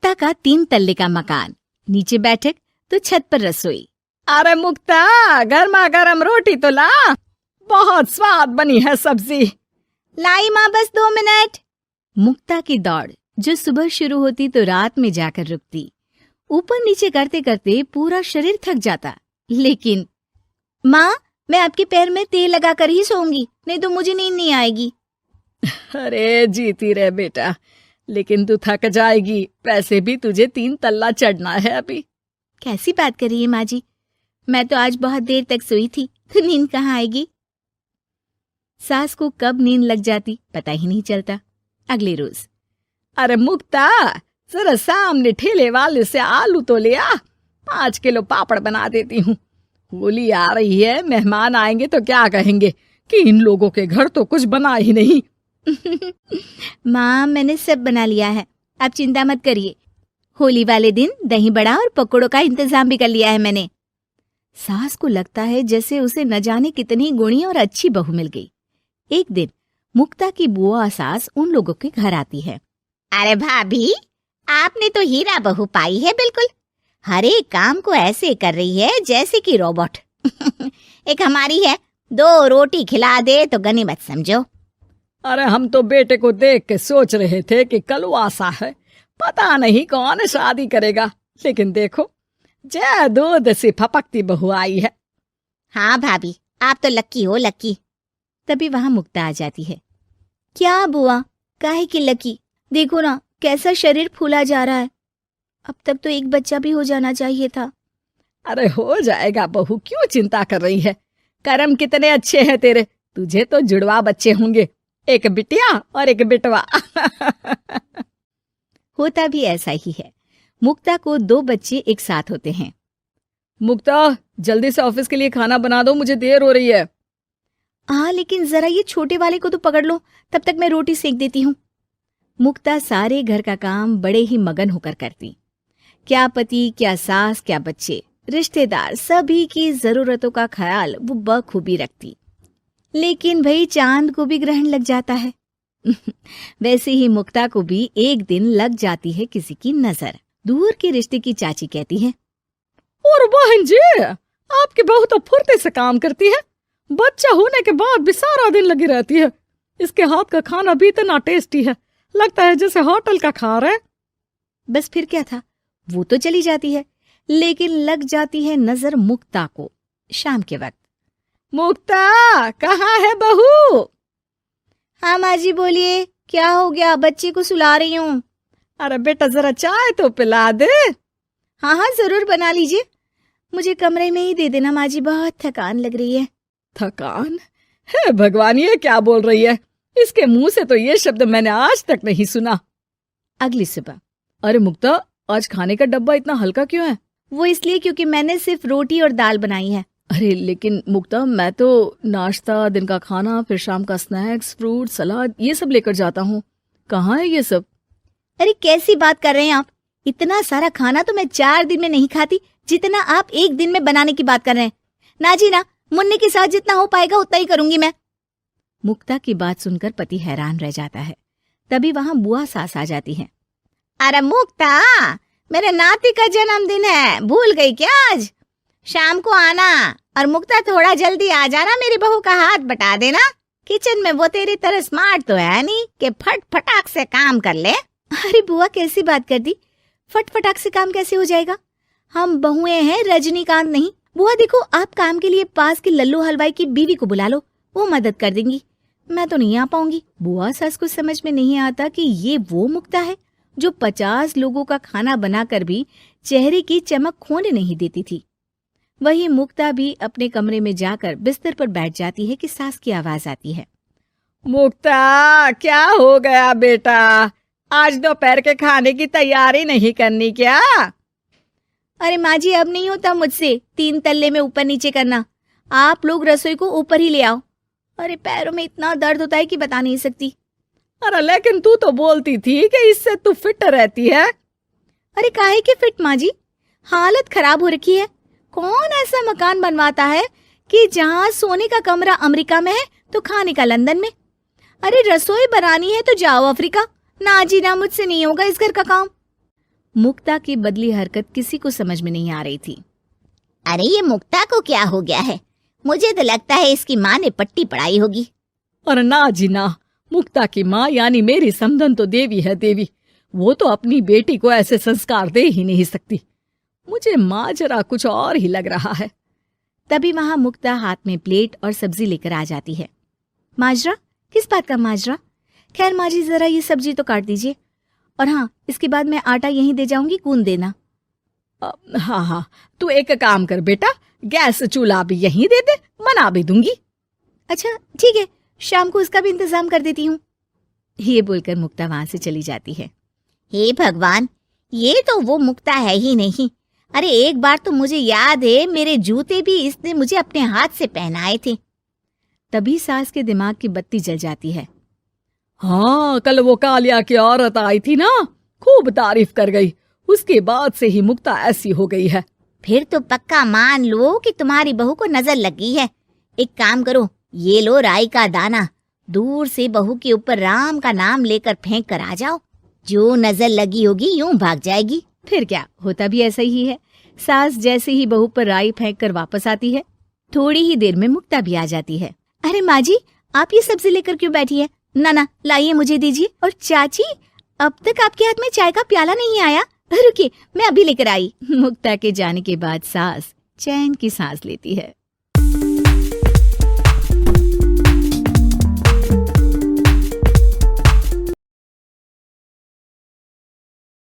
मुक्ता का 3 तल्ले का मकान, नीचे बैठक तो छत पर रसोई। अरे मुक्ता, गर्मा गर्म रोटी तो ला, बहुत स्वाद बनी है सब्जी। लाई माँ, बस 2 मिनट। मुक्ता की दौड़ जो सुबह शुरू होती तो रात में जाकर रुकती। ऊपर नीचे करते करते पूरा शरीर थक जाता, लेकिन माँ, मैं आपके पैर में तेल लगाकर ही सोऊंगी, नहीं तो मुझे नींद नहीं आएगी। अरे जीती रहे बेटा, लेकिन तू थक जाएगी, वैसे भी तुझे 3 तल्ला चढ़ना है अभी। कैसी बात कर रही है माँ जी, मैं तो आज बहुत देर तक सोई थी, तो नींद कहाँ आएगी। सास को कब नींद लग जाती पता ही नहीं चलता। अगले रोज, अरे मुक्ता, जरा सामने ठेले वाले से आलू तो ले आ, 5 किलो पापड़ बना देती हूँ। होली आ रही है, मेहमान आएंगे तो क्या कहेंगे कि इन लोगों के घर तो कुछ बना ही नहीं। माँ, मैंने सब बना लिया है, आप चिंता मत करिए। होली वाले दिन दही बड़ा और पकौड़ों का इंतजाम भी कर लिया है मैंने। सास को लगता है जैसे उसे न जाने कितनी गुणी और अच्छी बहू मिल गई। एक दिन मुक्ता की बुआ सास उन लोगों के घर आती है। अरे भाभी, आपने तो हीरा बहू पाई है बिल्कुल। हर एक काम को ऐसे कर रही है जैसे कि रोबोट। एक हमारी है, 2 रोटी खिला दे तो गनीमत समझो। अरे हम तो बेटे को देख के सोच रहे थे कि कलवासा है, पता नहीं कौन शादी करेगा, लेकिन देखो जय दूध से फपकती बहू आई है। हाँ भाभी, आप तो लक्की हो, लक्की। तभी वहां मुक्ता आ जाती है। क्या बुआ, काहे की लकी, देखो ना कैसा शरीर फूला जा रहा है। अब तक तो एक बच्चा भी हो जाना चाहिए था। अरे हो जाएगा बहू, क्यों चिंता कर रही है। कर्म कितने अच्छे हैं तेरे, तुझे तो जुड़वा बच्चे होंगे, एक बिटिया और एक बिटवा। होता भी ऐसा ही है। मुक्ता को 2 बच्चे एक साथ होते हैं। मुक्ता, जल्दी से ऑफिस के लिए खाना बना दो, मुझे देर हो रही है। हाँ, लेकिन जरा ये छोटे वाले को तो पकड़ लो, तब तक मैं रोटी सेक देती हूँ। मुक्ता सारे घर का काम बड़े ही मगन होकर करती। क्या पति, क्या सास, क्या बच्चे, रिश्तेदार, सभी की जरूरतों का ख्याल वो बखूबी रखती। लेकिन भाई चांद को भी ग्रहण लग जाता है। वैसे ही मुक्ता को भी एक दिन लग जाती है किसी की नजर। दूर के रिश्ते की चाची कहती है, और बहन जी, आपकी बहू तो फुर्ते से काम करती है, बच्चा होने के बाद भी सारा दिन लगी रहती है। इसके हाथ का खाना भी इतना टेस्टी है, लगता है जैसे होटल का खा रहे। बस फिर क्या था, वो तो चली जाती है, लेकिन लग जाती है नजर मुक्ता को। शाम के वक्त, मुक्ता, कहाँ है बहू? हाँ माँ जी, बोलिए, क्या हो गया? बच्चे को सुला रही हूँ। अरे बेटा, जरा चाय तो पिला दे। हाँ हाँ, जरूर बना लीजिए, मुझे कमरे में ही दे देना माँ जी, बहुत थकान लग रही है। थकान? है भगवान, ये क्या बोल रही है? इसके मुंह से तो ये शब्द मैंने आज तक नहीं सुना। अगली सुबह, अरे मुक्ता, आज खाने का डब्बा इतना हल्का क्यों है? वो इसलिए क्योंकि मैंने सिर्फ रोटी और दाल बनाई है। अरे लेकिन मुक्ता, मैं तो नाश्ता, दिन का खाना, फिर शाम का स्नैक्स, फ्रूट, सलाद, ये सब लेकर जाता हूँ। कहाँ है ये सब? अरे कैसी बात कर रहे हैं आप? इतना सारा खाना तो मैं 4 दिन में नहीं खाती, जितना आप 1 दिन में बनाने की बात कर रहे हैं। ना जी ना, मुन्ने के साथ जितना हो पाएगा उतना ही करूंगी मैं। मुक्ता की बात सुनकर पति हैरान रह जाता है। तभी वहां बुआ सास आ जाती है। अरे मुक्ता, मेरे नाती का जन्मदिन है, भूल गई क्या? आज शाम को आना, और मुक्ता थोड़ा जल्दी आ जाना, मेरी बहू का हाथ बटा देना। किचन में वो तेरी तरह स्मार्ट तो है नहीं कि फट फटाक से काम कर ले। अरे बुआ, कैसी बात कर दी? फट फटाक से काम कैसे हो जाएगा? हम बहुएं हैं, रजनीकांत नहीं। बुआ देखो, आप काम के लिए पास के लल्लू हलवाई की बीवी को बुला लो, वो मदद कर देंगी। मैं तो नहीं आ पाऊंगी। बुआ सास को समझ में नहीं आता कि ये वो मुक्ता है जो 50 लोगों का खाना बनाकर भी चेहरे की चमक खोने नहीं देती थी। वही मुक्ता भी अपने कमरे में जाकर बिस्तर पर बैठ जाती है कि सास की आवाज आती है। मुक्ता, क्या हो गया बेटा? आज दोपहर के खाने की तैयारी नहीं करनी क्या? अरे माँ जी, अब नहीं होता मुझसे 3 तल्ले में ऊपर नीचे करना। आप लोग रसोई को ऊपर ही ले आओ। अरे पैरों में इतना दर्द होता है कि बता नहीं सकती। अरे लेकिन तू तो बोलती थी कि इससे तू फिट रहती है। अरे काहे के फिट माँ जी, हालत खराब हो रखी है। कौन ऐसा मकान बनवाता है कि जहाँ सोने का कमरा अमेरिका में है तो खाने का लंदन में? अरे रसोई बनानी है तो जाओ अफ्रीका। ना जी ना, मुझसे नहीं होगा इस घर का काम। मुक्ता की बदली हरकत किसी को समझ में नहीं आ रही थी। अरे ये मुक्ता को क्या हो गया है? मुझे तो लगता है इसकी माँ ने पट्टी पढ़ाई होगी। और ना जी ना, मुक्ता की माँ यानी मेरी समधन तो देवी है देवी। वो तो अपनी बेटी को ऐसे संस्कार दे ही नहीं सकती। मुझे माजरा कुछ और ही लग रहा है। तभी वहां मुक्ता हाथ में प्लेट और सब्जी लेकर आ जाती है। माजरा? किस बात का माजरा? खैर माँ जी, जरा ये सब्जी तो काट दीजिए, और हाँ, इसके बाद मैं आटा यहीं दे जाऊंगी, गूंद देना। हाँ हाँ, तू एक काम कर बेटा, गैस चूल्हा भी यहीं दे दे, बना भी दूंगी। अच्छा ठीक है, शाम को उसका भी इंतजाम कर देती हूँ। ये बोलकर मुक्ता वहां से चली जाती है। हे भगवान, ये तो वो मुक्ता है ही नहीं। अरे एक बार तो मुझे याद है, मेरे जूते भी इसने मुझे अपने हाथ से पहनाए थे। तभी सास के दिमाग की बत्ती जल जाती है। हाँ, कल वो कालिया की औरत आई थी ना, खूब तारीफ कर गई। उसके बाद से ही मुक्ता ऐसी हो गई है। फिर तो पक्का मान लो कि तुम्हारी बहू को नजर लगी है। एक काम करो, ये लो राई का दाना, दूर से बहू के ऊपर राम का नाम लेकर फेंक कर आ जाओ। जो नजर लगी होगी यूं भाग जाएगी। फिर क्या, होता भी ऐसा ही है। सास जैसे ही बहू पर राई फेंक कर वापस आती है, थोड़ी ही देर में मुक्ता भी आ जाती है। अरे माँ जी, आप ये सब्जी लेकर क्यों बैठी है? ना लाइए, मुझे दीजिए। और चाची, अब तक आपके हाथ में चाय का प्याला नहीं आया। रुकिए, मैं अभी लेकर आई। मुक्ता के जाने के बाद सास चैन की सांस लेती है।